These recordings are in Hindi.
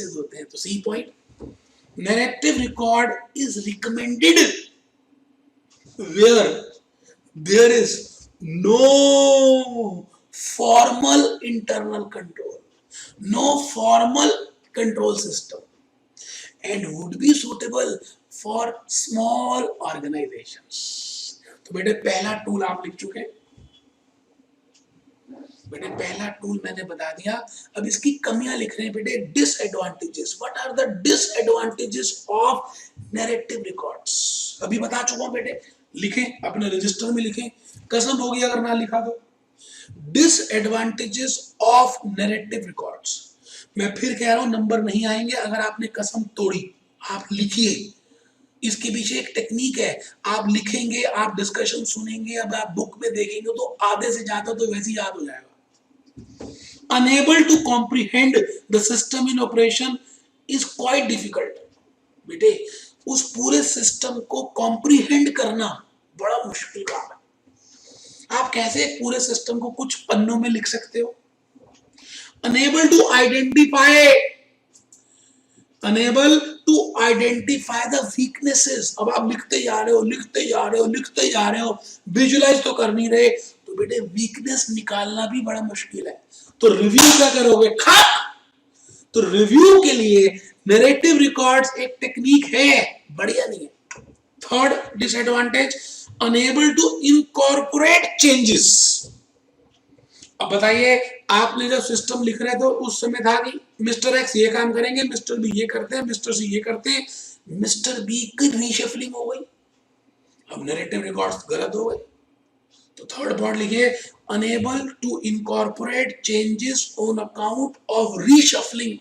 होते हैं। तो C point, narrative record is recommended where there is no formal internal control, no formal control system, and would be suitable for small organizations. तो बेटे पहला टूल आप लिख चुके हैं, बेटे पहला टूल मैंने बता दिया। अब इसकी कमियां लिख रहे हैं बेटे, disadvantages. What are the disadvantages of narrative records? अभी बता चुका हूं बेटे, लिखें अपने रजिस्टर में लिखें, कसम होगी अगर ना लिखा तो। डिसएडवांटेजेस ऑफ नैरेटिव रिकॉर्ड्स, मैं फिर कह रहा हूं नंबर नहीं आएंगे अगर आपने कसम तोड़ी। आप लिखिए, इसके पीछे एक टेक्निक है, आप लिखेंगे, आप डिस्कशन सुनेंगे, अब आप बुक में देखेंगे तो आधे से ज्यादा तो वैसे ही याद हो जाएगा। Unable to comprehend the system in operation is quite difficult. बेटे उस पूरे सिस्टम को कॉम्प्रीहेंड करना बड़ा मुश्किल काम है। आप कैसे पूरे सिस्टम को कुछ पन्नों में लिख सकते हो? Unable to identify the weaknesses। अब आप लिखते जा रहे हो, विजुलाइज तो कर नहीं रहे, तो बेटे वीकनेस निकालना भी बड़ा मुश्किल है। तो रिव्यू क्या करोगे? तो रिव्यू के लिए नैरेटिव रिकॉर्ड्स एक टेक्निक है, बढ़िया नहीं है। Third disadvantage, unable to incorporate changes. अब बताइए, आपने जब सिस्टम लिख रहे थे उस समय था कि मिस्टर एक्स ये काम करेंगे, मिस्टर बी ये करते हैं, मिस्टर सी ये करते हैं, मिस्टर बी की रीशफलिंग हो गई, अब नैरेटिव रिकॉर्ड्स गलत हो गए। तो थर्ड पॉइंट लिखिए, unable to incorporate changes on account of reshuffling.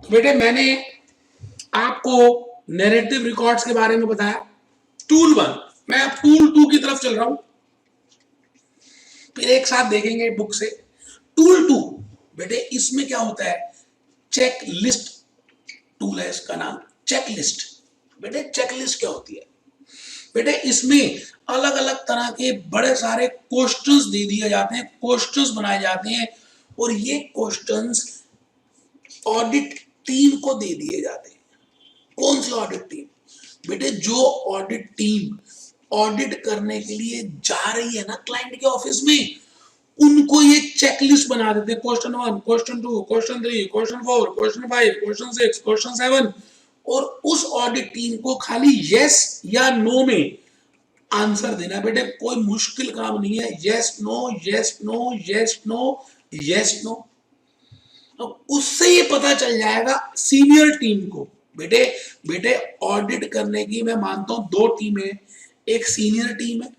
तो बेटे मैंने आपको नैरेटिव रिकॉर्ड्स के बारे में बताया। टूल 1, मैं अब टूल 2 की तरफ चल रहा हूं, फिर एक साथ देखेंगे बुक से। टूल 2 बेटे इसमें क्या होता है? चेक लिस्ट टूल है, इसका नाम चेक लिस्ट। बेटे चेक लिस्ट क्या होती है? बेटे इसमें अलग अलग तरह के बड़े सारे क्वेश्चंस दे दिए जाते हैं, क्वेश्चंस बनाए जाते हैं, और ये क्वेश्चंस ऑडिट टीम को दे दिए जाते हैं। कौन सी ऑडिट टीम? बेटे जो ऑडिट टीम ऑडिट करने के लिए जा रही है ना क्लाइंट के ऑफिस में, उनको ये चेकलिस्ट बना देते हैं। Question 1, question 2, question 3, question 4, question 5, question 6, question 7, और उस ऑडिट टीम को खाली यस या नो में आंसर देना। बेटे कोई मुश्किल काम नहीं है, yes no yes no yes no yes no. अब उससे ये पता चल जाएगा सीनियर टीम को। बेटे ऑडिट करने की मैं मानता हूं 2 टीमें, एक सीनियर टीम है,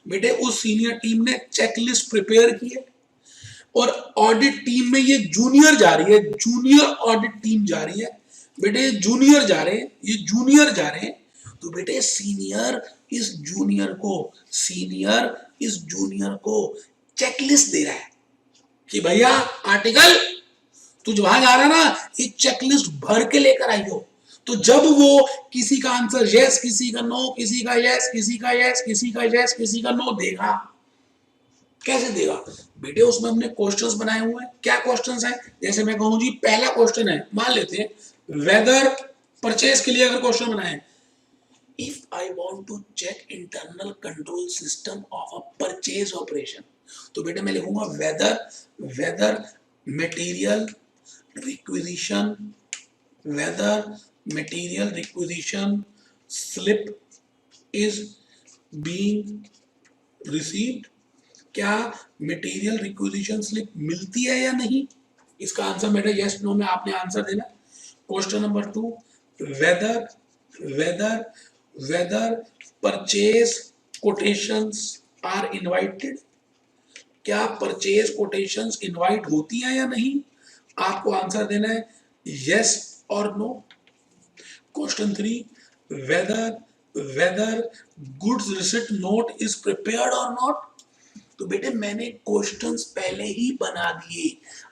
बेटे उस सीनियर टीम ने चेकलिस्ट प्रिपेयर की है, और ऑडिट टीम में ये जूनियर जा रही है, जूनियर ऑडिट टीम जा रही है। बेटे जूनियर जा रहे हैं, ये जूनियर जा रहे हैं, तो बेटे सीनियर इस जूनियर को चेकलिस्ट दे रहा है कि भैया आर्टिकल तू वहां जा रहा है ना, ये चेकलिस्ट भर के लेकर आई हो। तो जब वो किसी का आंसर यस, किसी का नो, किसी का यस, किसी का यस, किसी का यस, किसी का नो देगा, कैसे देगा? बेटे उसमें हमने क्वेश्चंस बनाए हुए हैं। क्या क्वेश्चंस हैं? जैसे मैं कहूं जी पहला क्वेश्चन है, मान लेते हैं वेदर परचेज के लिए अगर क्वेश्चन बनाए, if I want to check internal control system of a purchase operation, तो बेटे मैं लिखूंगा whether material requisition, whether material requisition slip is being received। क्या मटेरियल रिक्विजिशन स्लिप मिलती है या नहीं? इसका आंसर बेटा यस नो में आपने आंसर देना। Question number 2, whether purchase quotations are invited. क्या परचेज कोटेशंस इनवाइट होती है या नहीं? आपको आंसर देना है यस और no. Question 3, whether goods receipt note is prepared or not। तो बेटे मैंने क्वेश्चंस पहले ही बना दिए,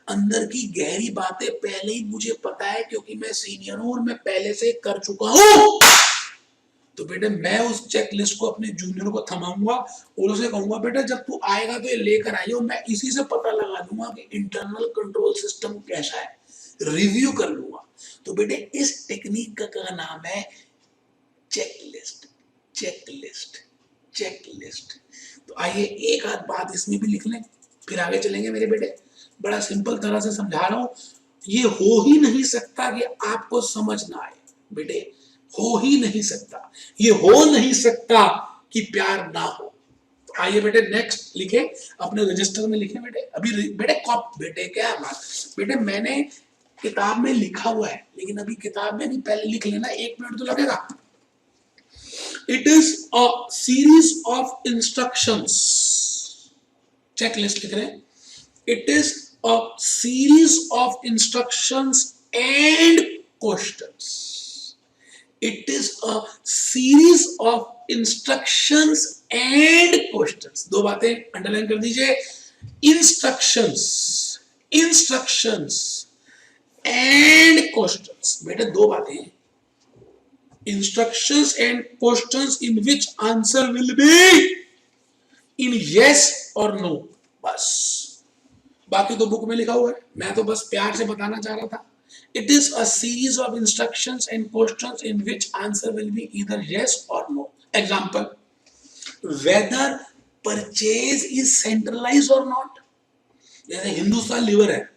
अंदर की गहरी बातें पहले ही मुझे पता है, क्योंकि मैं सीनियर हूं और मैं पहले से कर चुका हूं। तो बेटे मैं उस चेक लिस्ट को अपने जूनियर को थमाऊंगा और उसे कहूंगा बेटा जब तू आएगा तो ये लेकर आइयो, मैं इसी से पता लगा लूंगा कि इंटरनल कंट्रोल सिस्टम कैसा है, रिव्यू कर लूंगा। तो बेटे इस टेक्निक का नाम है चेकलिस्ट, चेकलिस्ट, चेकलिस्ट। तो आइए एक आध बात इसमें भी लिख लें, फिर आगे चलेंगे मेरे बेटे। बड़ा सिंपल तरह से समझा रहा हूं, ये हो ही नहीं सकता कि आपको समझ ना आए बेटे, हो ही नहीं सकता, ये हो नहीं सकता कि प्यार ना हो। तो आइए बेटे नेक्स्ट लिखे, अपने रजिस्टर में लिखे बेटे। अभी बेटे कॉप बेटे क्या बात, बेटे मैंने किताब में लिखा हुआ है लेकिन अभी किताब में नहीं, पहले लिख लेना, 1 मिनट तो लगेगा। It is a series of instructions, checklist लिख रहे हैं। It is a series of instructions and questions. It is a series of instructions and questions. दो बातें अंडरलाइन कर दीजिए, instructions, instructions and questions। बेटे दो बातें, instructions and questions in which answer will be in yes or no, बस। बाकी तो बुक में लिखा हुआ है, मैं तो बस प्यार से बताना चाह रहा था। It is a series of instructions and questions in which answer will be either yes or no. Example: whether purchase is centralized or not. जैसे हिंदुस्तान लीवर है,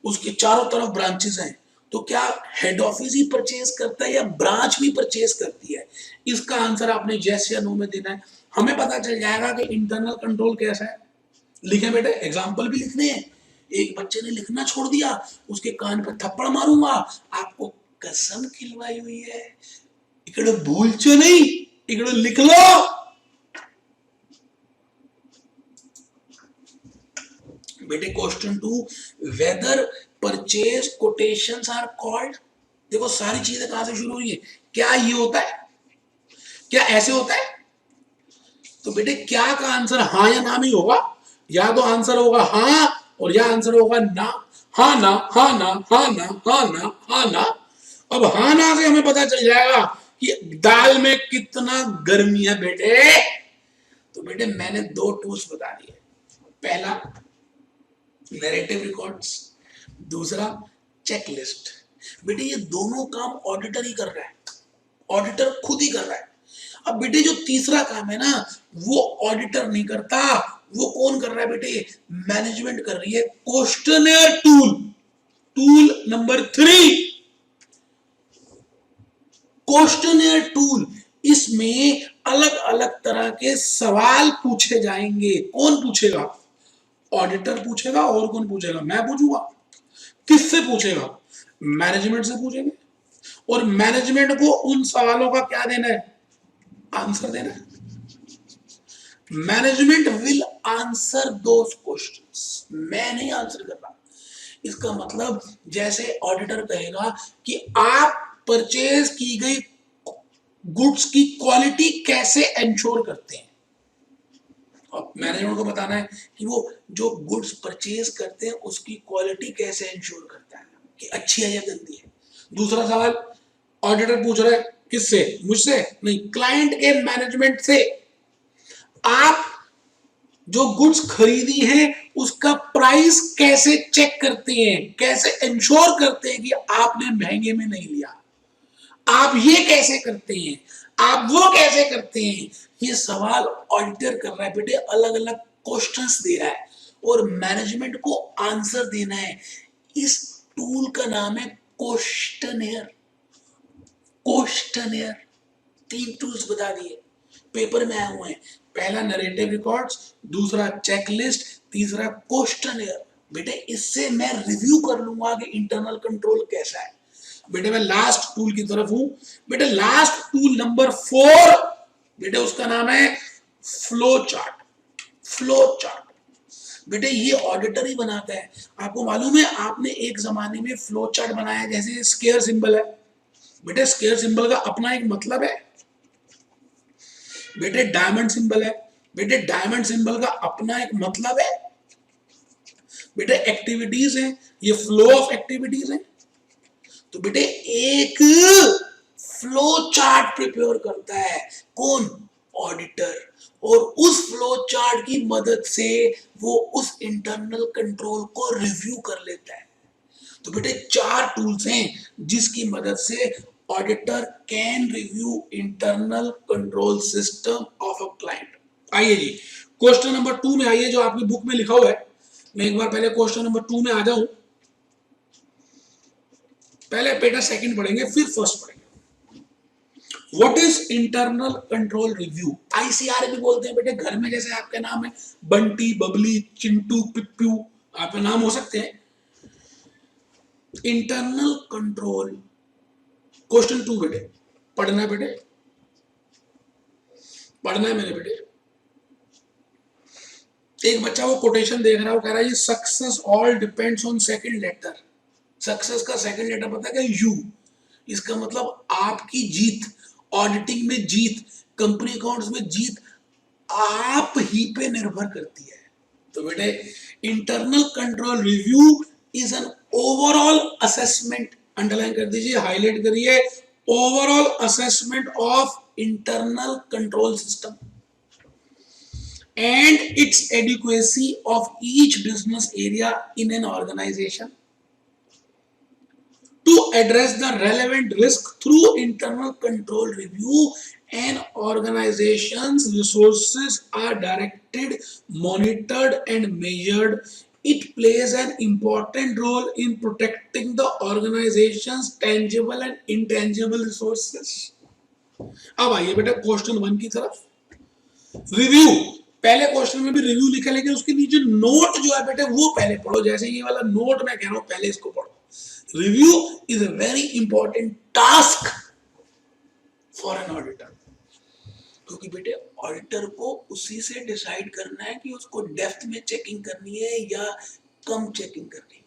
उसके चारों तरफ ब्रांचेस हैं, तो क्या हेड ऑफिस ही परचेज करता है या ब्रांच भी परचेज करती है? इसका आंसर आपने yes या no में देना है। हमें पता चल जाएगा कि इंटरनल कंट्रोल कैसा है। लिखे बेटे, एग्जाम्पल भी लिखने हैं। एक बच्चे ने लिखना छोड़ दिया, उसके कान पर थप्पड़ मारूंगा, आपको कसम खिलवाई हुई है, इकड़े भूलचो नहीं, इकड़े लिख लो। बेटे question 2, whether purchase quotations are called. देखो सारी चीजें कहां से शुरू हुई है, क्या ये होता है, क्या ऐसे होता है? तो बेटे क्या का आंसर हाँ या ना में होगा, या तो आंसर होगा हाँ और या आंसर होगा ना। हाँ ना, हाँ ना, हाँ ना, हाँ ना, हाँ ना। अब हाँ ना से हमें पता चल जाएगा कि दाल में कितना गर्मी है बेटे। तो बेटे मैंने 2 टूल्स बता दिए, पहला नैरेटिव रिकॉर्ड्स, दूसरा चेकलिस्ट। बेटे ये दोनों काम ऑडिटर ही कर रहा है, ऑडिटर खुद ही कर रहा है। अब बेटे जो तीसरा काम है ना, वो ऑडिटर नहीं करता, वो कौन कर रहा है बेटे, मैनेजमेंट कर रही है। Questionnaire tool, tool number 3, questionnaire tool. इसमें अलग अलग तरह के सवाल पूछे जाएंगे। कौन पूछेगा? ऑडिटर पूछेगा। और कौन पूछेगा? मैं पूछूंगा। किससे पूछेगा? मैनेजमेंट से पूछेंगे, और मैनेजमेंट को उन सवालों का क्या देना है, आंसर देना है। Management will answer those questions, मैं नहीं आंसर कर रहा। इसका मतलब जैसे ऑडिटर कहेगा कि आप परचेज की गई गुड्स की क्वालिटी कैसे एंश्योर करते हैं, और मैनेजमेंट को बताना है कि वो जो गुड्स परचेज करते हैं उसकी क्वालिटी कैसे एंश्योर करता है कि अच्छी है या गंदी है। दूसरा सवाल ऑडिटर पूछ रहा है, किससे? मुझसे नहीं, क्लाइंट के मैनेजमेंट से। आप जो गुड्स खरीदी हैं उसका प्राइस कैसे चेक करते हैं, कैसे इंश्योर करते हैं कि आपने महंगे में नहीं लिया? आप ये कैसे करते हैं, आप वो कैसे करते हैं? ये सवाल ऑडिटर कर रहा है बेटे, अलग अलग क्वेश्चंस दे रहा है और मैनेजमेंट को आंसर देना है। इस टूल का नाम है क्वेश्चनेयर। क्वेश्चनेयर, 3 टूल्स बता दिए, पेपर में आए हुए हैं। पहला नैरेटिव रिकॉर्ड्स, दूसरा चेकलिस्ट, तीसरा क्वेश्चनेयर। बेटे इससे मैं रिव्यू कर लूंगा कि इंटरनल कंट्रोल कैसा है। बेटे मैं लास्ट टूल की तरफ हूं। बेटे लास्ट टूल नंबर 4, बेटे उसका नाम है फ्लो चार्ट। फ्लो चार्ट बेटे ये ऑडिटर ही बनाता है। आपको मालूम है, आपने एक जमाने में फ्लो चार्ट बनाया, जैसे स्क्वायर सिंबल है। बेटे स्क्वायर सिंबल का अपना एक मतलब है। बेटे डायमंड सिंबल है, बेटे डायमंड सिंबल का अपना एक मतलब है। बेटे एक्टिविटीज है, ये फ्लो ऑफ एक्टिविटीज है। तो बेटे एक फ्लो चार्ट प्रिपेयर करता है कौन? ऑडिटर। और उस फ्लो चार्ट की मदद से वो उस इंटरनल कंट्रोल को रिव्यू कर लेता है। तो बेटे 4 टूल्स हैं जिसकी मदद से auditor can review internal control system of a client. आइए जी क्वेश्चन नंबर 2 में आइए, जो आपकी बुक में लिखा हुआ है। मैं एक बार पहले क्वेश्चन नंबर 2 में आ जाऊं, पहले बेटा सेकंड पढ़ेंगे फिर फर्स्ट पढ़ेंगे। What is internal control review? ICR भी बोलते हैं बेटे। घर में जैसे आपके नाम है बंटी, बबली, चिंटू, पिप्पू, आपके नाम हो सकते हैं। इंटरनल कंट्रोल क्वेश्चन 2 बेटे, पढ़ना है बेटे, पढ़ना है मेरे बेटे। एक बच्चा वो कोटेशन देख रहा है, वो कह रहा है ये success all depends on second letter. Success का सेकंड लेटर पता है क्या? यू। इसका मतलब आपकी जीत, ऑडिटिंग में जीत, कंपनी अकाउंट्स में जीत आप ही पे निर्भर करती है। तो बेटे internal control review is an overall assessment, underline कर दीजिए, हाईलाइट करिए, overall assessment of internal control system and its adequacy of each business area in an organization to address the relevant risk through internal control review. An organization's resources are directed, monitored and measured. It plays an important role in protecting the organization's tangible and intangible resources. अब आइए बेटा क्वेश्चन 1 की तरफ। रिव्यू, पहले क्वेश्चन में भी रिव्यू लिखा, लेकिन उसके नीचे नोट जो है बेटे वो पहले पढ़ो। जैसे ये वाला नोट मैं कह रहा हूं पहले इसको पढ़ो। Review is a very important task for an auditor, क्योंकि बेटे ऑडिटर को उसी से डिसाइड करना है कि उसको डेप्थ में चेकिंग करनी है या कम चेकिंग करनी है।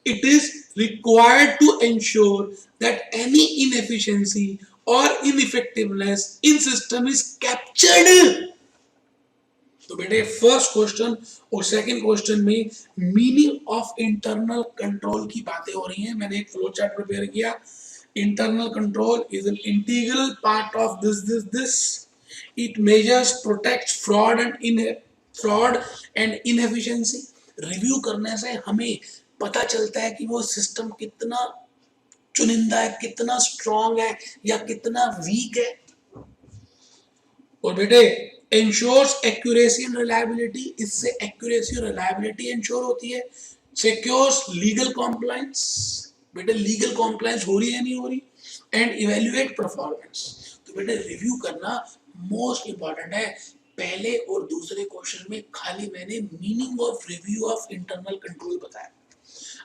It is required to ensure that any inefficiency or ineffectiveness in system is captured. तो बेटे फर्स्ट क्वेश्चन और सेकंड क्वेश्चन में मीनिंग ऑफ इंटरनल कंट्रोल की बातें हो रही हैं। मैंने एक फ्लो चार्ट प्रिपेयर किया। Internal control is an integral part of this. It measures, protects fraud and inefficiency. Review करने से हमें पता चलता है कि वो सिस्टम कितना चुनिंदा है, कितना स्ट्रांग है या कितना वीक है। और बेटे इंश्योर्स एक्यूरेसी एंड रिलायबिलिटी, इससे एक्यूरेसी और रिलायबिलिटी इंश्योर होती है। सिक्योर्स लीगल कॉम्प्लायंस, बेटे लीगल कॉम्प्लायंस हो रही है नहीं हो रही। And evaluate performance. तो बेटे रिव्यू करना मोस्ट इंपॉर्टेंट है। पहले और दूसरे क्वेश्चन में खाली मैंने meaning of review of internal control बताया।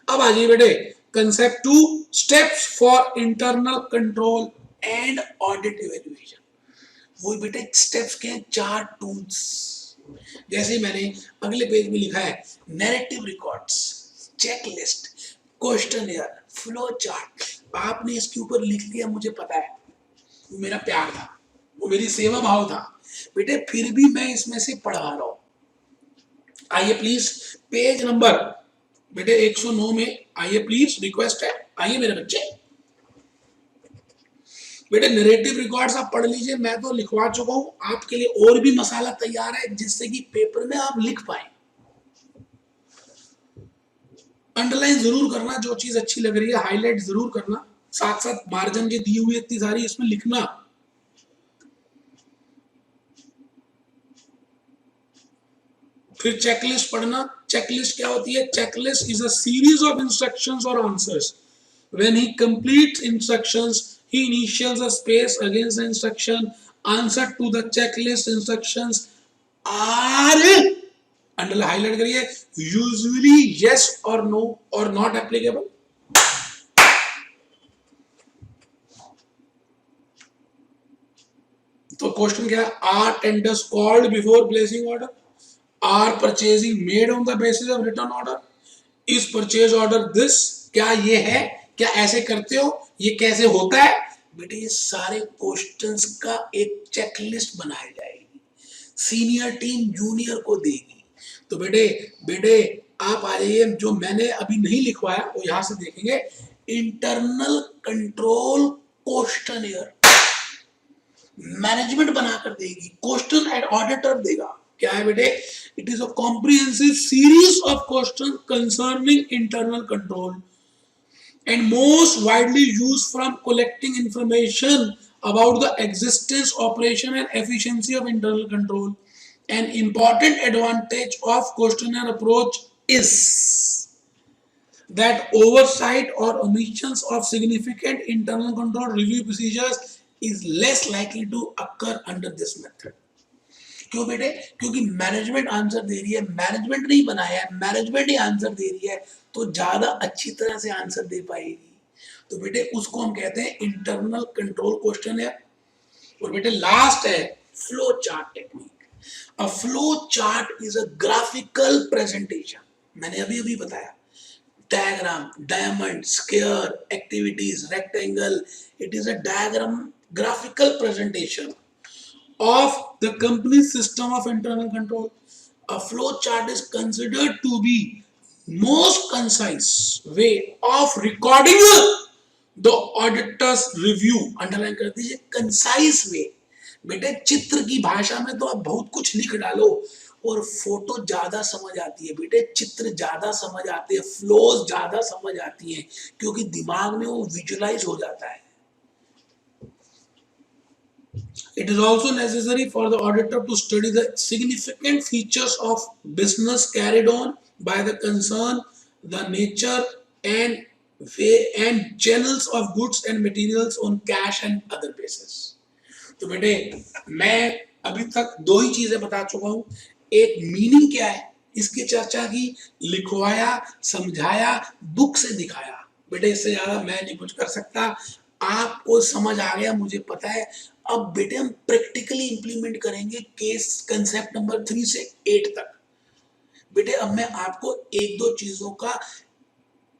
अब आ जाइए बेटे concept 2, steps for internal control and audit evaluation. वो बेटे स्टेप्स के 4 टूल्स। जैसे मैंने अगले पेज में लिखा है narrative records, checklist, questionnaire, flow chart. आपने इसके ऊपर लिख दिया, मुझे पता है, वो मेरा प्यार था, वो मेरी सेवा भाव था बेटे, फिर भी मैं इसमें से पढ़ा रहा हूं। आइए प्लीज पेज नंबर बेटे 109 में आइए प्लीज, रिक्वेस्ट है, आइए मेरे बच्चे। बेटे नैरेटिव रिकॉर्ड्स आप पढ़ लीजिए, मैं तो लिखवा चुका हूं, आपके लिए और भी मसाला तैयार है जिससे कि पेपर में आप लिख पाए। अंडरलाइन जरूर करना, जो चीज अच्छी लग रही है हाईलाइट जरूर करना, साथ साथ मार्जिन जो दी हुई इतनी सारी इसमें लिखना। फिर चेकलिस्ट पढ़ना। चेकलिस्ट क्या होती है? Checklist is a series of instructions और answers. When he completes instructions he initials a space against the instruction. Answer to the checklist instructions are, underline highlight करिए, usually yes or no or not applicable. तो क्वेश्चन क्या है? Are tenders called before placing order? Are purchasing made on the basis of written order? Is purchase order this? क्या ये है? क्या ऐसे करते हो? ये कैसे होता है? बेटे ये सारे क्वेश्चंस का एक चेकलिस्ट बनाई जाएगी, सीनियर टीम जूनियर को देगी। तो बेटे आप आ जाइए, जो मैंने अभी नहीं लिखवाया वो यहां से देखेंगे। इंटरनल कंट्रोल क्वेश्चनियर मैनेजमेंट बनाकर देगी, क्वेश्चन एंड ऑडिटर देगा। क्या है बेटे? It is a comprehensive series of question concerning internal control and most widely used from collecting information about the existence, operation and efficiency of internal control. An important advantage of questionnaire approach is that oversight or omissions of significant internal control review procedures is less likely to occur under this method. क्यों बेटे? क्योंकि मैनेजमेंट आंसर दे रही है, मैनेजमेंट नहीं बनाया है, मैनेजमेंट ही आंसर दे रही है, तो ज्यादा अच्छी तरह से आंसर दे पाएगी। तो बेटे उसको हम कहते हैं इंटरनल कंट्रोल क्वेश्चन है। और बेटे लास्ट है flow chart technique. A flow chart is a graphical presentation. मैंने अभी अभी बताया diagram, diamond, square, activities, rectangle, it is a diagram graphical presentation of the company's system of internal control. A flow chart is considered to be most concise way of recording the auditor's review. Underline कर दीजिए concise way। बेटे चित्र की भाषा में तो आप बहुत कुछ लिख डालो और फोटो ज्यादा समझ आती है बेटे, चित्र ज्यादा समझ आते हैं, फ्लोज ज्यादा समझ आती है, क्योंकि दिमाग में वो विजुलाइज हो जाता है। It is also necessary for the auditor to study the significant features of business carried on by the concern, the nature and way and channels of goods and materials on cash and other basis. तो बेटे मैं अभी तक दो ही चीजें बता चुका हूं, एक मीनिंग क्या है इसकी चर्चा की, लिखवाया, समझाया, बुक से दिखाया। बेटे इससे ज्यादा मैं नहीं कुछ कर सकता। आपको समझ आ गया मुझे पता है। अब बेटे हम प्रैक्टिकली इंप्लीमेंट करेंगे केस कंसेप्ट नंबर 3 से 8 तक। बेटे अब मैं आपको एक दो चीजों का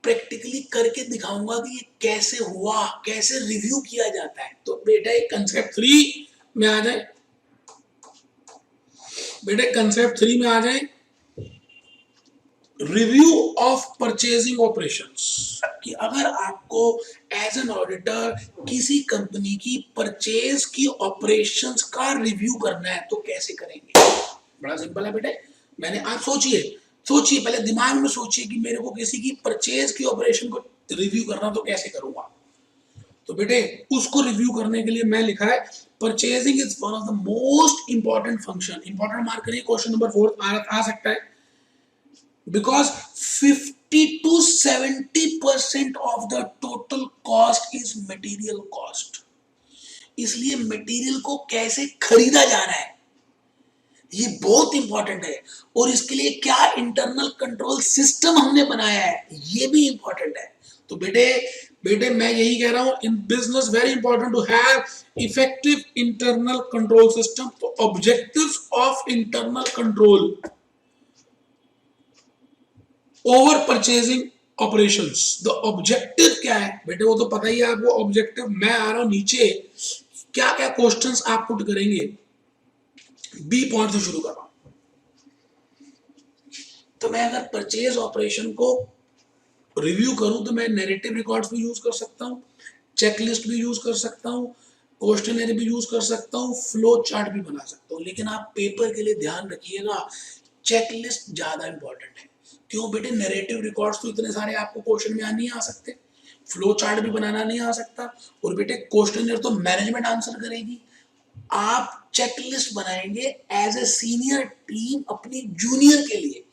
प्रैक्टिकली करके दिखाऊंगा कि ये कैसे हुआ, कैसे रिव्यू किया जाता है। तो बेटा कंसेप्ट 3 में आ जाए, बेटे कंसेप्ट 3 में आ जाए, रिव्यू ऑफ परचेजिंग ऑपरेशंस। कि अगर आपको एज एन ऑडिटर किसी कंपनी की परचेज की ऑपरेशंस का रिव्यू करना है तो कैसे करेंगे? बड़ा सिंपल है बेटे। मैंने आप सोचिए पहले दिमाग में सोचिए कि मेरे को किसी की परचेज की ऑपरेशन को रिव्यू करना तो कैसे करूंगा। तो बेटे उसको रिव्यू करने के लिए मैं लिखा है purchasing is one of the most important function. Important mark करिए, क्वेश्चन नंबर 4 आ सकता है। Because 50 to 70% of the total cost is material cost. इसलिए मटेरियल को कैसे खरीदा जा रहा है ये बहुत इंपॉर्टेंट है, और इसके लिए क्या इंटरनल कंट्रोल सिस्टम हमने बनाया है ये भी इंपॉर्टेंट है। तो बेटे मैं यही कह रहा हूं, in business very important to have effective internal control system. तो objectives of internal control over purchasing operations. The objective क्या है बेटे वो तो पता ही है आपको। ऑब्जेक्टिव मैं आ रहा हूं नीचे, क्या क्या क्वेश्चंस आप पुट करेंगे, बी पॉइंट से शुरू कर रहा हूं। तो मैं अगर परचेज ऑपरेशन को रिव्यू करूं तो मैं नैरेटिव रिकॉर्ड्स भी यूज कर सकता हूं, चेकलिस्ट भी यूज कर सकता हूं, क्वेश्चनरी भी यूज कर सकता हूं, फ्लो चार्ट भी बना सकता हूं। लेकिन आप पेपर के लिए ध्यान रखिएगा चेकलिस्ट ज्यादा इंपॉर्टेंट है। क्यों बेटे? नैरेटिव रिकॉर्ड्स तो इतने सारे आपको क्वेश्चन में नहीं आ सकते, फ्लो चार्ट भी बनाना नहीं आ सकता, और बेटे क्वेश्चन तो मैनेजमेंट आंसर करेगी। आप चेकलिस्ट बनाएंगे एज ए सीनियर टीम अपनी जूनियर के लिए।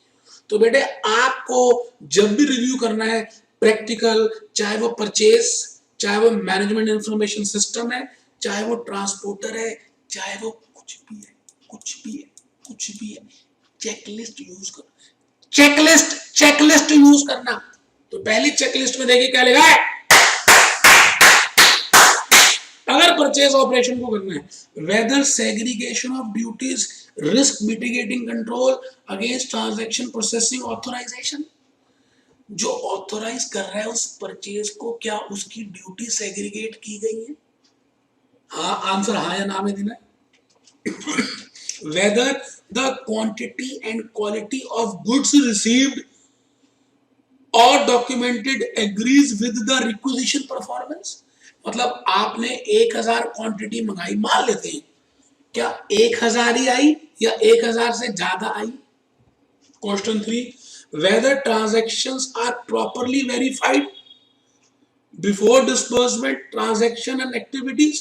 तो बेटे आपको जब भी रिव्यू करना है प्रैक्टिकल, चाहे वो परचेज, चाहे वो मैनेजमेंट इंफॉर्मेशन सिस्टम है, चाहे वो ट्रांसपोर्टर है, चाहे वो कुछ भी है, चेकलिस्ट यूज करो। चेकलिस्ट यूज करना। तो पहली चेकलिस्ट में देखिए क्या लिखा है, अगर परचेज ऑपरेशन को करना है, whether segregation of duties, risk mitigating control against transaction processing authorisation. जो ऑथराइज कर रहा है उस परचेज को क्या उसकी ड्यूटी सेग्रीगेट की गई है? हाँ, आंसर हाँ या ना में देना है। whether the quantity and quality of goods received or documented agrees with the requisition performance। मतलब आपने 1000 क्वांटिटी मंगाई, मान लेते हैं, क्या 1000 ही आई या 1000 से ज्यादा आई? Question 3, whether transactions are properly verified before disbursement, transaction and activities,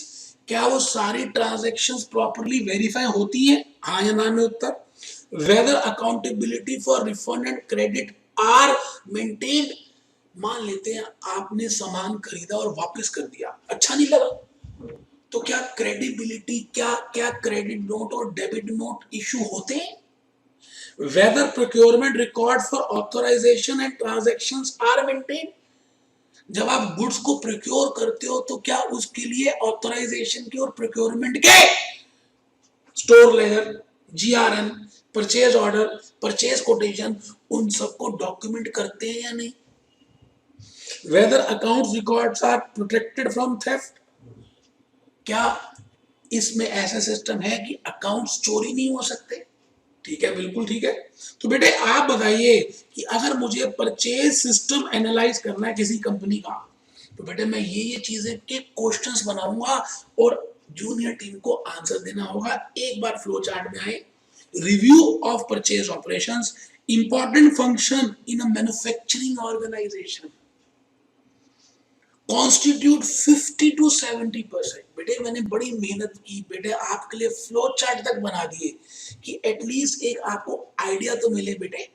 क्या वो सारी ट्रांजैक्शंस प्रॉपरली वेरीफाई होती है, हाँ या ना में उत्तर। whether accountability for refund and credit are maintained, मान लेते हैं आपने सामान खरीदा और वापस कर दिया, अच्छा नहीं लगा, तो क्या क्रेडिबिलिटी, क्या क्या क्रेडिट नोट और डेबिट नोट इशू होते हैं? whether procurement record for authorization and transactions are maintained, जब आप गुड्स को प्रोक्योर करते हो तो क्या उसके लिए ऑथराइजेशन के और प्रोक्योरमेंट के store laser, GRN, purchase order, purchase quotation, उन सबको डॉक्यूमेंट करते हैं या नहीं? whether accounts records are protected from theft, क्या इसमें ऐसा सिस्टम है कि अकाउंट्स चोरी नहीं हो सकते? ठीक है, बिल्कुल ठीक है। तो बेटे आप बताइए कि अगर मुझे परचेज सिस्टम एनालाइज करना है किसी कंपनी का, तो बेटे मैं ये चीजें के क्वेश्चंस बनाऊंगा और जूनियर टीम को आंसर देना होगा। एक बार फ्लो चार्ट में आए, review of purchase operations, important function in a manufacturing organisation, constitute 50 to 70%। बेटे मैंने बड़ी मेहनत की बेटे, आपके लिए फ्लो चार्ट तक बना दिए कि एटलीस्ट एक आपको आइडिया तो मिले बेटे।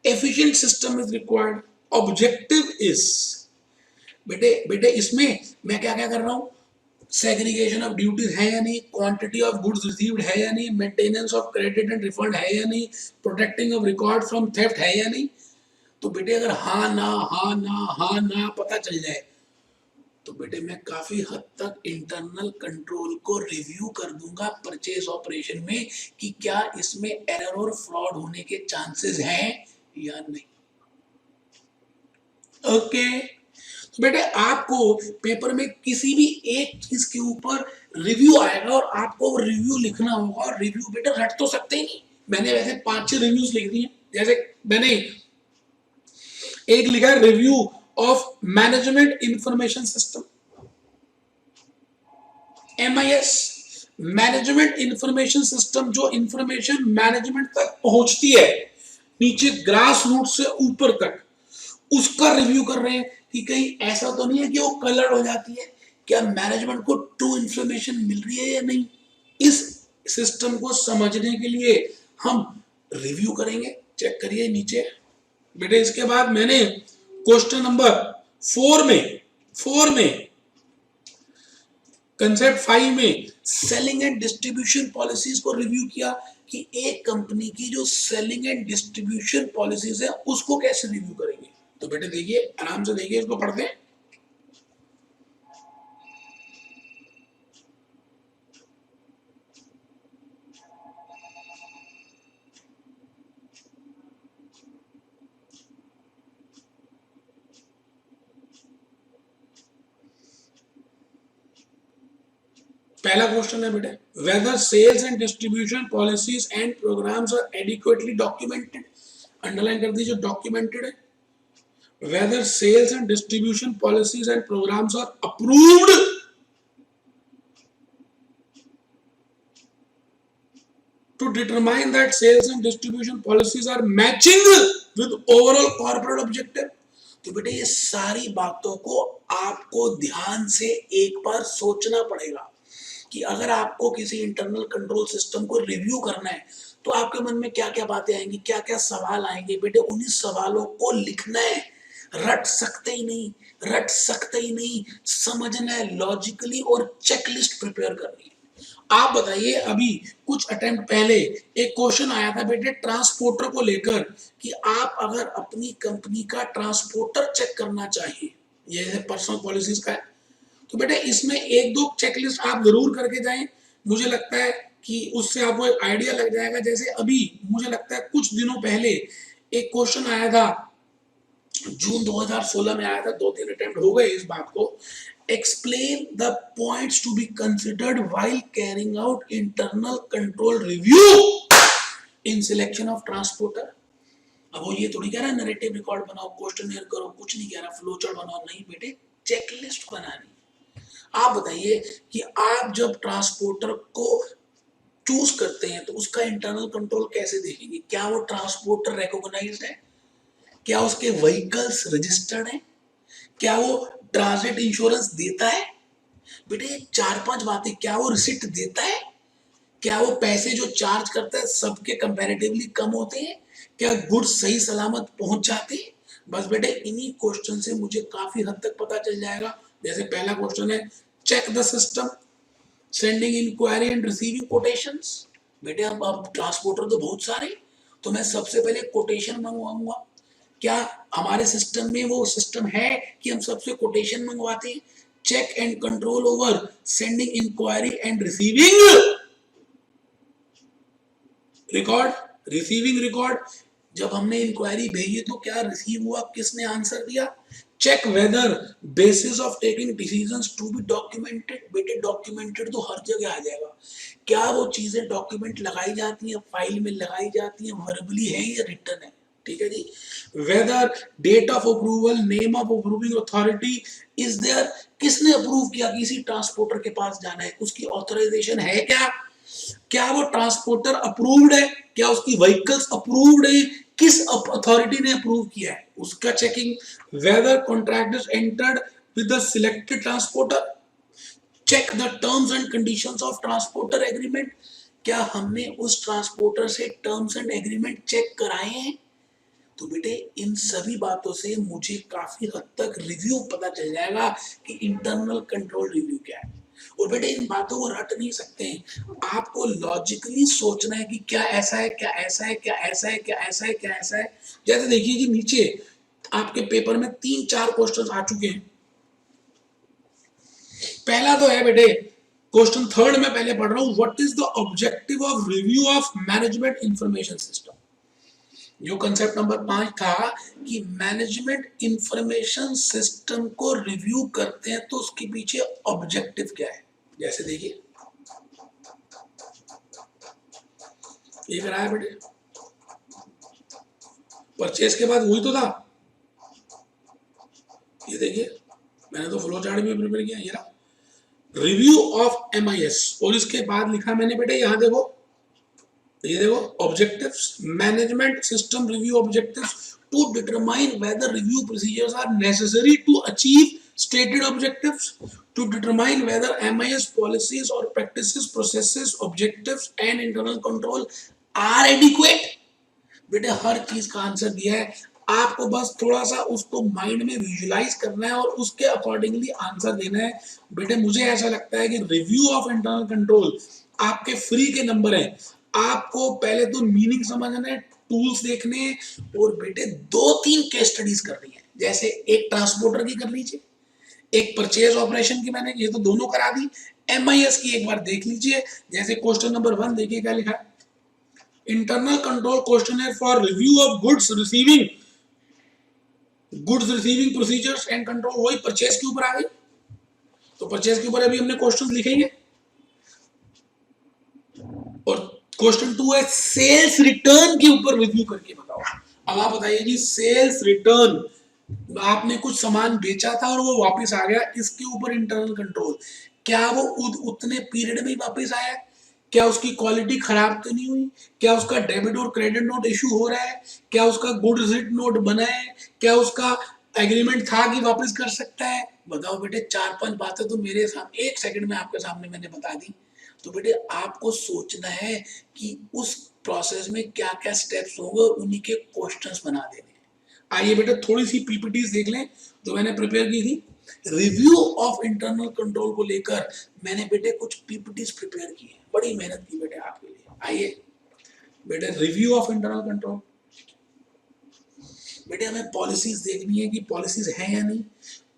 Efficient system is required, objective is, बेटे बेटे इसमें मैं क्या क्या कर रहा हूं, सेग्रीगेशन ऑफ ड्यूटीज है या नहीं, क्वांटिटी ऑफ गुड्स रिसीव्ड है या नहीं, maintenance of credit and refund है या नहीं, protecting of record from theft है या नहीं। तो बेटे अगर हाँ ना हाँ ना हाँ ना पता चल जाए तो बेटे मैं काफी हद तक इंटरनल कंट्रोल को रिव्यू कर दूंगा परचेज ऑपरेशन में कि क्या इसमें एरर और फ्रॉड होने के चांसेस हैं या नहीं। ओके, तो बेटे आपको पेपर में किसी भी एक चीज के ऊपर रिव्यू आएगा और आपको रिव्यू लिखना होगा, और रिव्यू बेटे रट तो सकते ही नहीं। मैंने वैसे 5-6 रिव्यूज लिख दिए, जैसे मैंने एक लिखा है review of management information system, MIS, management information system, जो इंफॉर्मेशन मैनेजमेंट तक पहुंचती है नीचे ग्रास रूट से ऊपर तक, उसका रिव्यू कर रहे हैं कि कहीं ऐसा तो नहीं है कि वो कलर हो जाती है, क्या मैनेजमेंट को ट्रू इंफॉर्मेशन मिल रही है या नहीं। इस सिस्टम को समझने के लिए हम रिव्यू करेंगे, चेक करिए नीचे बेटे। इसके बाद मैंने क्वेश्चन नंबर 4 में कंसेप्ट 5 में सेलिंग एंड डिस्ट्रीब्यूशन पॉलिसीज को रिव्यू किया कि एक कंपनी की जो सेलिंग एंड डिस्ट्रीब्यूशन पॉलिसीज है उसको कैसे रिव्यू करेंगे। तो बेटे देखिए, आराम से देखिए, इसको पढ़ते हैं। पहला क्वेश्चन है बेटे, whether sales and distribution policies and programmes are adequately documented, underline कर दीजिए डॉक्यूमेंटेड है। Whether sales and distribution policies and programmes are approved to determine that sales and distribution policies are matching with overall corporate objective। तो बेटे ये सारी बातों को आपको ध्यान से एक बार सोचना पड़ेगा कि अगर आपको किसी इंटरनल कंट्रोल सिस्टम को रिव्यू करना है तो आपके मन में क्या क्या बातें आएंगी, क्या क्या सवाल आएंगे। बेटे उन्हीं सवालों को लिखना है, रट सकते ही नहीं, रट सकते ही नहीं, समझना है लॉजिकली और चेकलिस्ट प्रिपेयर करनी है। आप बताइए, अभी कुछ अटेम्प्ट पहले एक क्वेश्चन आया था बेटे ट्रांसपोर्टर को लेकर कि आप अगर अपनी कंपनी का ट्रांसपोर्टर चेक करना चाहिए, ये पर्सनल पॉलिसीज का है, तो बेटे इसमें एक दो चेकलिस्ट आप जरूर करके जाएं। मुझे लगता है कि उससे आपको एक आइडिया लग जाएगा। जैसे अभी मुझे लगता है कुछ दिनों पहले एक क्वेश्चन आया था, जून 2016 में आया था, 2-3 अटेम्प्ट हो गए इस बात को। Explain the points to be considered while carrying out internal control review in selection of transporter. अब वो ये थोड़ी कह रहा है नैरेटिव रिकॉर्ड बनाओ, क्वेश्चनर करो, कुछ नहीं कह रहा फ्लो चार्ट बनाओ, नहीं बेटे चेकलिस्ट बनानी। आप बताइए कि आप जब ट्रांसपोर्टर को चूज करते हैं तो उसका इंटरनल कंट्रोल कैसे देखेंगे? क्या वो ट्रांसपोर्टर रिकॉग्नाइज्ड है? क्या उसके व्हीकल्स रजिस्टर्ड हैं? क्या वो ट्रांजिट इंश्योरेंस देता है? बेटे 4-5 बातें, क्या वो रिसिप्ट देता है? क्या वो पैसे जो चार्ज करता है सबके कंपैरेटिवली कम होते हैं? क्या गुड्स सही सलामत पहुंच जाते हैं? बस बेटे इन्हीं क्वेश्चन से मुझे काफी हद तक पता चल जाएगा। जैसे पहला क्वेश्चन है, check the system sending inquiry and receiving quotations. बेटे अब ट्रांसपोर्टर तो बहुत सारे, तो मैं सबसे पहले कोटेशन मंगवाऊंगा। क्या हमारे सिस्टम में वो सिस्टम है कि हम सबसे कोटेशन मंगवाते हैं? Check and control over sending inquiry and receiving record, receiving record. जब हमने इंक्वायरी भेजी तो क्या रिसीव हुआ, किसने आंसर दिया? Check whether basis of taking decisions to be documented. बेटे डॉक्यूमेंटेड तो हर जगह आ जाएगा। क्या वो चीजें डॉक्यूमेंट लगाई जाती हैं, फाइल में लगाई जाती हैं, वर्बली है या रिटर्न है? ठीक है जी। Whether date of approval, name of approving authority is there. किसने अप्रूव किया? किसी ट्रांसपोर्टर के पास जाना है, उसकी ऑथराइजेशन है क्या? क्या वो ट्रांसपोर्टर अप्रूव्ड है? क्या उसकी व्हीकल्स अप्रूव्ड है? किस अथॉरिटी ने अप्रूव किया है उसका checking. Whether contract is entered with the selected transporter. Check the terms and conditions of transporter agreement. क्या हमने उस ट्रांसपोर्टर से टर्म्स एंड एग्रीमेंट चेक कराए हैं? तो बेटे इन सभी बातों से मुझे काफी हद तक रिव्यू पता चल जाएगा कि इंटरनल कंट्रोल रिव्यू क्या है। और बेटे इन बातों को रट नहीं सकते हैं, आपको लॉजिकली सोचना है कि क्या ऐसा है, क्या ऐसा है, क्या ऐसा है, क्या ऐसा है, क्या ऐसा है। जैसे देखिए जी नीचे आपके पेपर में 3-4 क्वेश्चंस आ चुके हैं। पहला तो है बेटे क्वेश्चन थर्ड में पहले पढ़ रहा हूं, what is the objective of review of management information system. जो कंसेप्ट नंबर 5 था कि मैनेजमेंट इंफॉर्मेशन सिस्टम को रिव्यू करते हैं तो उसके पीछे ऑब्जेक्टिव क्या है। जैसे देखिए ये कराया बेटे, परचेज के बाद वही तो था। ये देखिए मैंने तो फ्लो चार्ट भी प्रिपेयर किया, ये रहा रिव्यू ऑफ एमआईएस। और इसके बाद लिखा मैंने बेटे यहां देखो, ये देखो objectives, management system review objectives to determine whether review procedures are necessary to achieve stated objectives, to determine whether MIS policies or practices, processes, objectives and internal control are adequate। बेटे हर चीज का आंसर दिया है, आपको बस थोड़ा सा उसको माइंड में विजुलाइज करना है और उसके अकॉर्डिंगली आंसर देना है। बेटे मुझे ऐसा लगता है कि रिव्यू ऑफ इंटरनल कंट्रोल आपके फ्री के नंबर हैं। आपको पहले तो मीनिंग समझना है, टूल्स देखने, और बेटे 2-3 केस स्टडीज करनी है। जैसे एक ट्रांसपोर्टर की कर लीजिए, एक परचेज ऑपरेशन की, मैंने ये तो दोनों करा दी। एमआईएस की एक बार देख लीजिए। जैसे क्वेश्चन नंबर 1 देखिए क्या लिखा है, internal control questionnaire for review of goods receiving procedures and control. वही परचेज के ऊपर आ गई, तो परचेज के ऊपर अभी हमने क्वेश्चन लिखेंगे। और क्वेश्चन 2 है सेल्स रिटर्न के ऊपर रिव्यू करके बताओ। अब आप बताइए जी सेल्स रिटर्न, आपने कुछ सामान बेचा था और वो वापस आ गया, इसके ऊपर इंटरनल कंट्रोल। क्या वो उतने पीरियड में ही वापस आया? क्या उसकी क्वालिटी खराब तो नहीं हुई? क्या उसका डेबिट और क्रेडिट नोट इशू हो रहा है? क्या उसका गुड रिसिप्ट नोट बना है? क्या उसका एग्रीमेंट था कि वापस कर सकता है? बताओ बेटे 4-5 बातें तो मेरे सामने 1 सेकंड में आपके सामने मैंने बता दी। तो बेटे आपको सोचना है कि उस प्रोसेस में क्या क्या स्टेप्स होंगे, उन्हीं के क्वेश्चंस बना देने। आइए बेटा थोड़ी सी पीपीटीज देख लें जो मैंने प्रिपेयर की थी। रिव्यू ऑफ इंटरनल कंट्रोल को लेकर मैंने बेटे कुछ पीपीटीज प्रिपेयर की है, बड़ी मेहनत की बेटे आपके लिए। आइए बेटे रिव्यू ऑफ इंटरनल कंट्रोल, बेटे हमें पॉलिसीज देखनी है कि पॉलिसीज हैं या नहीं।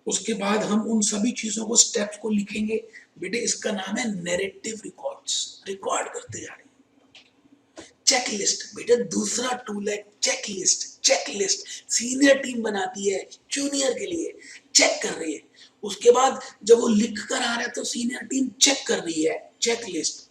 उसके बाद हम उन सभी चीजों को स्टेप्स को लिखेंगे। बेटे इसका नाम है नैरेटिव रिकॉर्ड्स, रिकॉर्ड करते जा रहे हैं। चेकलिस्ट बेटे दूसरा टूल है, चेकलिस्ट। चेकलिस्ट सीनियर टीम बनाती है जूनियर के लिए, चेक कर रही है। उसके बाद जब वो लिख कर आ रहा है तो सीनियर टीम चेक कर रही है। चेकलिस्ट।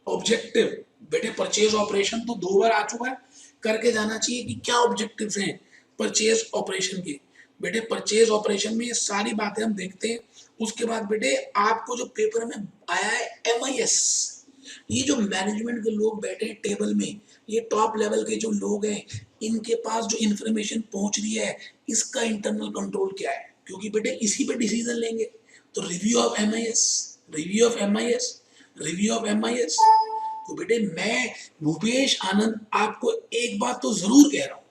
ऑब्जेक्टिव बेटे परचेज ऑपरेशन तो 2 बार आ चुका है, करके जाना चाहिए कि क्या ऑब्जेक्टिव्स हैं परचेज ऑपरेशन के। बेटे परचेज ऑपरेशन में ये सारी बातें हम देखते हैं। उसके बाद बेटे आपको जो पेपर में आया है MIS, ये जो मैनेजमेंट के लोग बैठे हैं टेबल में, ये टॉप लेवल के जो लोग हैं, इनके पास जो इंफॉर्मेशन पहुंच रही है, इसका इंटरनल कंट्रोल क्या है, क्योंकि बेटे इसी पे डिसीजन लेंगे। तो review of MIS, review of MIS, review of MIS। तो बेटे मैं भूपेश आनंद आपको एक बात तो जरूर कह रहा हूं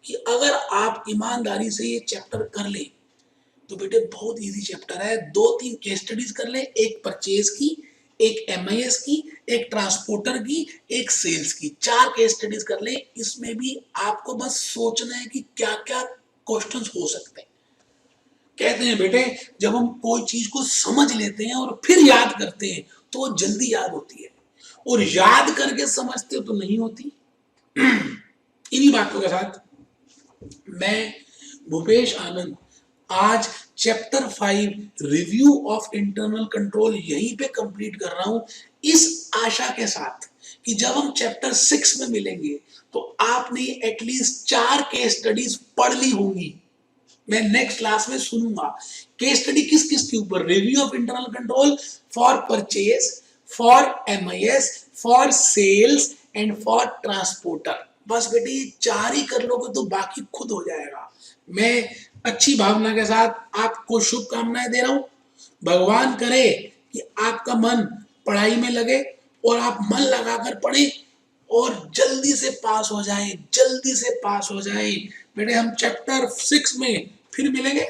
कि अगर आप ईमानदारी से ये चैप्टर कर ले तो बेटे बहुत इजी चैप्टर है। 2-3 केस स्टडीज कर ले, एक परचेज की, एक MIS की, एक ट्रांसपोर्टर की, एक सेल्स की, 4 केस स्टडीज कर ले। इसमें भी आपको बस सोचना है कि क्या क्या क्वेश्चंस हो सकते हैं। कहते हैं बेटे जब हम कोई चीज को समझ लेते हैं और फिर याद करते हैं तो वो जल्दी याद होती है, और याद करके समझते हो तो नहीं होती। इन्हीं बातों के साथ मैं भूपेश आनंद आज chapter 5 review of internal control यहीं पे कंप्लीट कर रहा हूं, इस आशा के साथ कि जब हम चैप्टर 6 में मिलेंगे तो आपने एटलीस्ट 4 केस स्टडीज पढ़ ली होंगी। मैं नेक्स्ट क्लास में सुनूंगा केस स्टडी किस किस के ऊपर, review of internal control for purchase, for MIS, for sales and for transporter. बस बेटे ये 4 ही कर लोगे तो बाकी खुद हो जाएगा। मैं अच्छी भावना के साथ आपको शुभकामनाएं दे रहा हूं। भगवान करे कि आपका मन पढ़ाई में लगे और आप मन लगाकर पढ़ें और जल्दी से पास हो जाएं, जल्दी से पास हो जाएं। बेटे हम चैप्टर 6 में फिर मिलेंगे,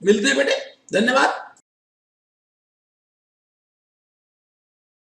मिलते हैं बेटे। धन्यवाद।